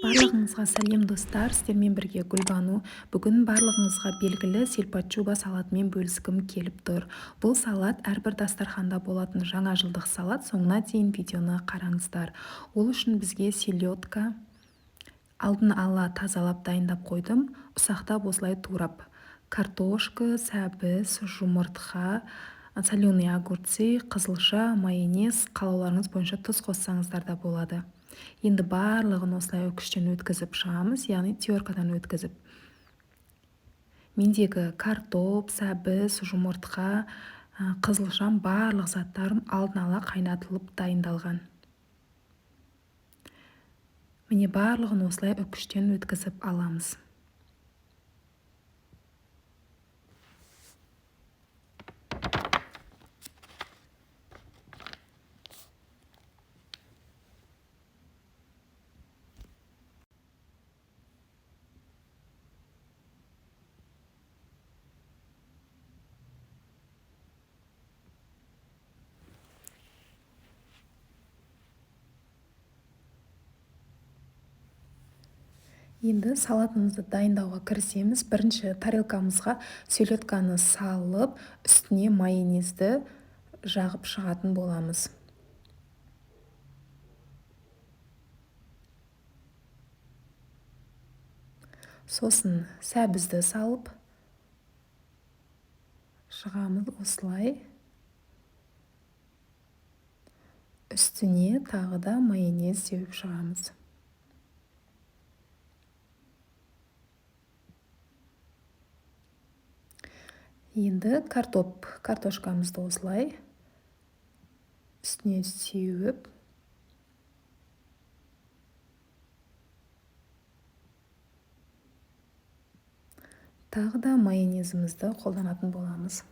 Барлығыңызға сәлем достар, сіздермен бірге Гүлбану. Бүгін барлығыңызға белгілі сельпачуба салатымен бөліскім келіп тұр. Бұл салат әрбір дастарханда болатын жаңа жылдық салат. Соңына дейін видеоны қараңыздар. Ол үшін бізге селедка алдын ала тазалап дайындап қойдым. Ұсақтап осылай турап. Картошка, сәбіз, жұмыртқа, соленый огурцы, қызылша, майонез, қалауларыңыз бойынша тұз қоссаңыздар да болады. Енді барлығын осылай үкіштен өткізіп шығамыз, яғни теркадан өткізіп. Мендегі картоп, сәбіз, жұмыртқа, қызылшам барлық заттарым алдын ала қайнатылып дайындалған. Міне барлығын осылай үкіштен өткізіп аламыз. Енді салатымызды дайындауға кірісеміз. Бірінші тарелкамызға селедканы салып, үстіне майонезді жағып шығатын боламыз. Сосын сәбізді салып шығамыз осылай. Үстіне тағы да майонез сеуіп шығамыз. Енді картошкамызды осылай үстіне сеуіп, тағы да майонезімізді қолданатын боламыз.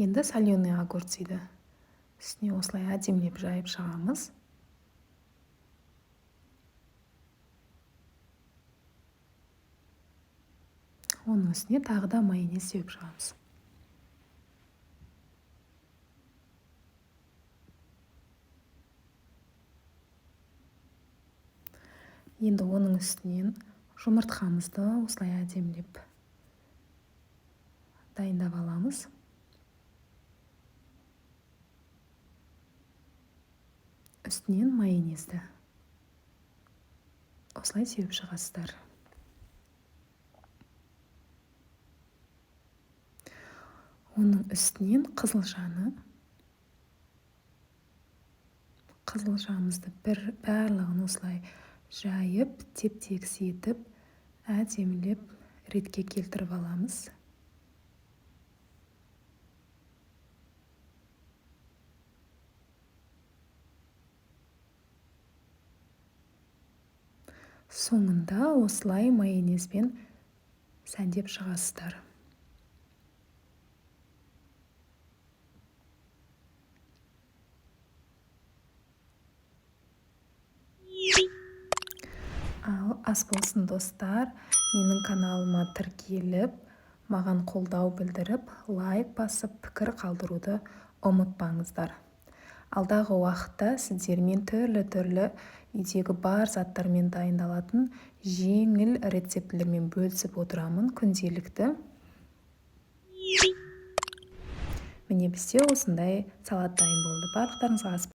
Енді соленый огурцыды үстіне осылай әдемілеп жайып шығамыз. Оның үстіне тағы да майонез сеуіп шығамыз. Енді оның үстінен жұмыртқамызды осылай әдемілеп дайындап аламыз. Үстінен майонезді осылай сеуіп шығасыздар. Оның үстінен қызылшамызды барлығын осылай жайып, теп-тегіс етіп, әдемілеп ретке келтіріп аламыз. Соңында осылай майонезбен сәндеп шығасыздар. Ал ас болсын достар, менің каналыма тіркеліп, маған қолдау білдіріп, лайк басып, пікір қалдыруды ұмытпаңыздар. Алдағы уақытта сіздермен түрлі үйдегі бар заттармен дайындалатын жеңіл рецептілермен бөлісіп отырамын күнделікті. Міне бізде осындай салат дайын болды. Барлықтарыңызға